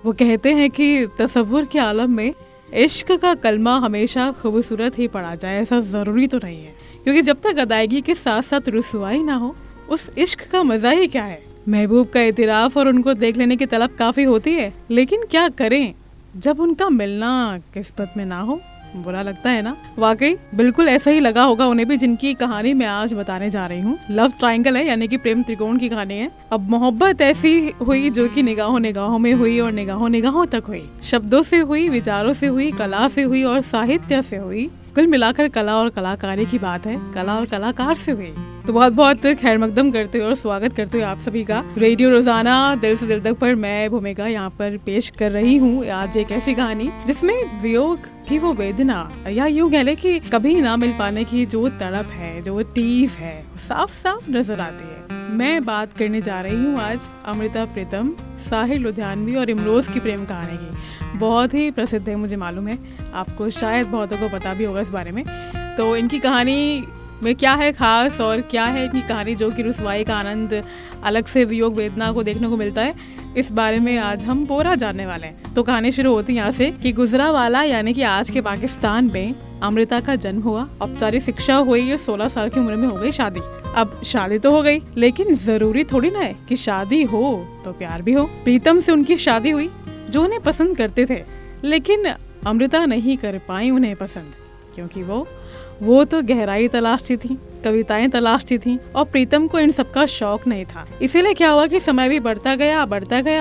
वो कहते हैं कि तसव्वुर के आलम में इश्क का कलमा हमेशा खूबसूरत ही पढ़ा जाए, ऐसा ज़रूरी तो नहीं है, क्योंकि जब तक अदायगी के साथ साथ रुसवाई ना हो उस इश्क का मज़ा ही क्या है। महबूब का इतराफ़ और उनको देख लेने की तलब काफ़ी होती है, लेकिन क्या करें जब उनका मिलना किस्मत में ना हो। बुरा लगता है ना। वाकई बिल्कुल ऐसा ही लगा होगा उन्हें भी, जिनकी कहानी मैं आज बताने जा रही हूँ। लव ट्रायंगल है, यानी कि प्रेम त्रिकोण की कहानी है। अब मोहब्बत ऐसी हुई जो कि निगाहों निगाहों में हुई और निगाहों निगाहों तक हुई, शब्दों से हुई, विचारों से हुई, कला से हुई और साहित्य से हुई। कुल मिलाकर कला और कलाकारी की बात है, कला और कलाकार से हुई। तो बहुत बहुत खैर मकदम करते हुए और स्वागत करते हुए आप सभी का रेडियो रोजाना दिल से दिल तक पर मैं भूमिका यहाँ पर पेश कर रही हूँ आज एक ऐसी कहानी जिसमें वियोग की वो वेदना, या यूँ कह ले कि कभी ना मिल पाने की जो तड़प है, जो टीस है, साफ साफ नजर आती है। मैं बात करने जा रही हूँ आज अमृता प्रीतम, साहिर लुधियानवी और इमरोज की प्रेम कहानी की। बहुत ही प्रसिद्ध है, मुझे मालूम है, आपको शायद बहुतों को पता भी होगा इस बारे में। तो इनकी कहानी में क्या है खास और क्या है इनकी कहानी जो कि रुसवाई का आनंद अलग से वियोग वेदना को देखने को मिलता है, इस बारे में आज हम पूरा जानने वाले हैं। तो कहानी शुरू होती है यहाँ से कि गुजरावाला यानी कि आज के पाकिस्तान में अमृता का जन्म हुआ, औपचारिक शिक्षा हुई, 16 साल की उम्र में हो गई शादी। अब शादी तो हो गई, लेकिन जरूरी थोड़ी ना है कि शादी हो तो प्यार भी हो। प्रीतम से उनकी शादी हुई जो उन्हें पसंद करते थे, लेकिन अमृता नहीं कर पाई उन्हें पसंद, क्योंकि वो तो गहराई तलाशती थी, कविताएं तलाशती थी और प्रीतम को इन सब का शौक नहीं था। इसीलिए क्या हुआ कि समय भी बढ़ता गया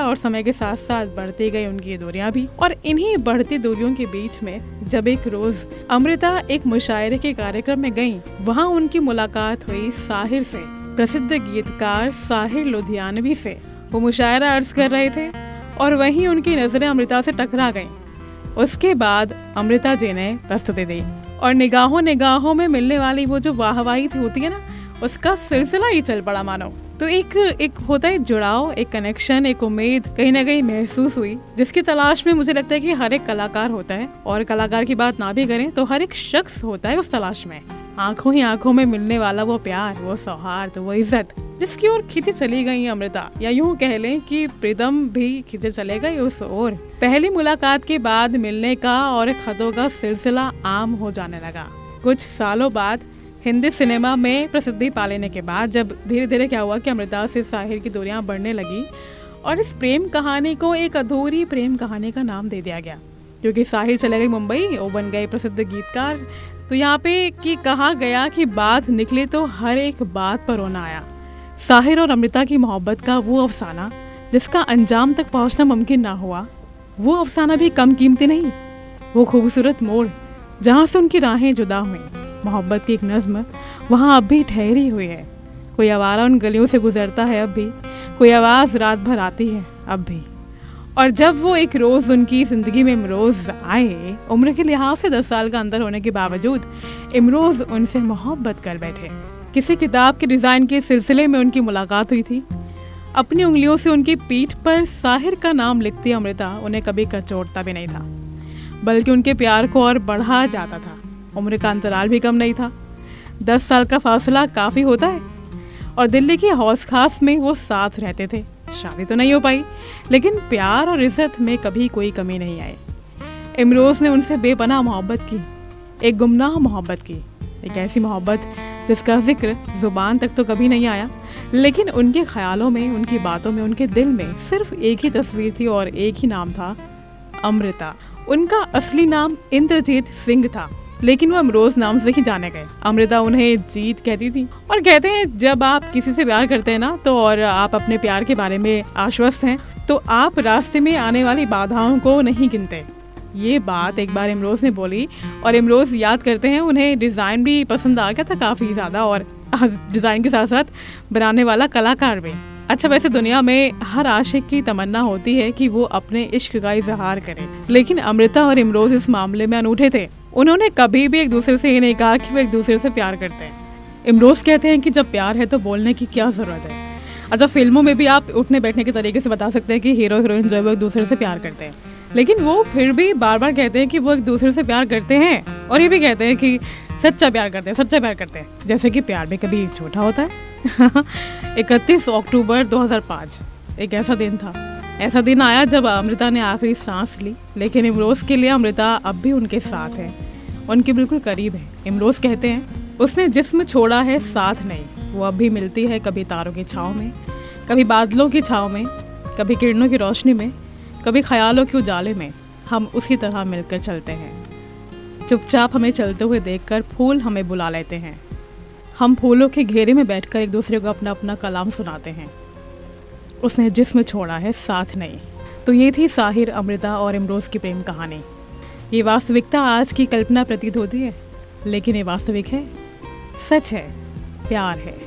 और समय के साथ साथ बढ़ती गई उनकी दूरियां भी। और इन्हीं बढ़ती दूरियों के बीच में जब एक रोज अमृता एक मुशायरे के कार्यक्रम में गयी, वहाँ उनकी मुलाकात हुई साहिर से, प्रसिद्ध गीतकार साहिर लुधियानवी से। वो मुशायरा अर्ज कर रहे थे और वहीं उनकी नजरें अमृता से टकरा गईं। उसके बाद अमृता जी ने प्रस्तुति दी और निगाहों निगाहों में मिलने वाली वो जो वाहवाही होती है ना, उसका सिलसिला ही चल पड़ा मानो। तो एक होता है जुड़ाव, एक कनेक्शन, एक उम्मीद कहीं ना कहीं महसूस हुई, जिसकी तलाश में मुझे लगता है कि हर एक कलाकार होता है। और कलाकार की बात ना भी करें तो हर एक शख्स होता है उस तलाश में। आंखों ही आंखों में मिलने वाला वो प्यार, वो सौहार्द, वो इज्जत, जिसकी ओर खींचे चली गई अमृता, या यूँ कह लें कि प्रीतम भी खींचे चले गए उस ओर। पहली मुलाकात के बाद मिलने का और खतों का सिलसिला आम हो जाने लगा। कुछ सालों बाद हिंदी सिनेमा में प्रसिद्धि पा लेने के बाद जब धीरे धीरे क्या हुआ कि अमृता से साहिर की दूरियां बढ़ने लगी और इस प्रेम कहानी को एक अधूरी प्रेम कहानी का नाम दे दिया गया, क्योंकि साहिर चले गए मुंबई, वो बन गए प्रसिद्ध गीतकार। तो यहाँ पे कि कहा गया कि बात निकली तो हर एक बात पर रोना आया। साहिर और अमृता की मोहब्बत का वो अफसाना जिसका अंजाम तक पहुंचना मुमकिन ना हुआ, वो अफसाना भी कम कीमती नहीं। वो खूबसूरत मोड़ जहाँ से उनकी राहें जुदा हुई, मोहब्बत की एक नज़्म वहाँ अब भी ठहरी हुई है। कोई आवारा उन गलियों से गुजरता है अब भी, कोई आवाज़ रात भर आती है अब भी। और जब वो एक रोज़ उनकी ज़िंदगी में इमरोज़ आए, उम्र के लिहाज से 10 साल का अंतर होने के बावजूद इमरोज़ उनसे मोहब्बत कर बैठे। किसी किताब के डिज़ाइन के सिलसिले में उनकी मुलाकात हुई थी। अपनी उंगलियों से उनकी पीठ पर साहिर का नाम लिखती अमृता उन्हें कभी कचोटता भी नहीं था, बल्कि उनके प्यार को और बढ़ा जाता था। उम्र का अंतराल भी कम नहीं था, 10 साल का फासला काफ़ी होता है। और दिल्ली की हौस खास में वो साथ रहते थे। शादी तो नहीं हो पाई, लेकिन प्यार और इज्जत में कभी कोई कमी नहीं आई। इमरोज़ ने उनसे बेपनाह मोहब्बत की, एक गुमनाह मोहब्बत की, एक ऐसी मोहब्बत जिसका जिक्र जुबान तक तो कभी नहीं आया, लेकिन उनके ख्यालों में, उनकी बातों में, उनके दिल में सिर्फ एक ही तस्वीर थी और एक ही नाम था, अमृता। उनका असली नाम इंद्रजीत सिंह था, लेकिन वो इमरोज़ नाम से ही जाने गए। अमृता उन्हें जीत कहती थी। और कहते हैं जब आप किसी से प्यार करते हैं ना, तो और आप अपने प्यार के बारे में आश्वस्त हैं, तो आप रास्ते में आने वाली बाधाओं को नहीं गिनते। ये बात एक बार इमरोज़ ने बोली और इमरोज़ याद करते हैं उन्हें डिज़ाइन भी पसंद आ गया था काफ़ी ज़्यादा, और डिज़ाइन के साथ साथ बनाने वाला कलाकार भी। अच्छा, वैसे दुनिया में हर आशिक की तमन्ना होती है कि वो अपने इश्क का इजहार करे, लेकिन अमृता और इमरोज़ इस मामले में अनूठे थे। उन्होंने कभी भी एक दूसरे से ये नहीं कहा कि वो एक दूसरे से प्यार करते हैं। इमरोज़ कहते हैं कि जब प्यार है तो बोलने की क्या ज़रूरत है। अच्छा, फिल्मों में भी आप उठने बैठने के तरीके से बता सकते हैं कि हीरो हीरोइन जो है वो एक दूसरे से प्यार करते हैं, लेकिन वो फिर भी बार बार कहते हैं कि वो एक दूसरे से प्यार करते हैं, और ये भी कहते हैं कि सच्चा प्यार करते हैं, सच्चा प्यार करते हैं, जैसे कि प्यार भी कभी झूठा होता है। 31 अक्टूबर 2005 एक ऐसा दिन था ऐसा दिन आया जब अमृता ने आखिरी सांस ली, लेकिन इमरोज के लिए अमृता अब भी उनके साथ है, उनके बिल्कुल करीब है। इमरोज कहते हैं उसने जिस्म छोड़ा है साथ नहीं, वो अब भी मिलती है, कभी तारों की छाँव में, कभी बादलों की छाँव में, कभी किरणों की रोशनी में, कभी ख्यालों के उजाले में। हम उसी तरह मिलकर चलते हैं। चुपचाप हमें चलते हुए देखकर फूल हमें बुला लेते हैं। हम फूलों के घेरे में बैठकर एक दूसरे को अपना अपना कलाम सुनाते हैं। उसने जिस्म छोड़ा है साथ नहीं। तो ये थी साहिर, अमृता और इमरोज की प्रेम कहानी। ये वास्तविकता आज की कल्पना प्रतीत होती है, लेकिन ये वास्तविक है, सच है, प्यार है।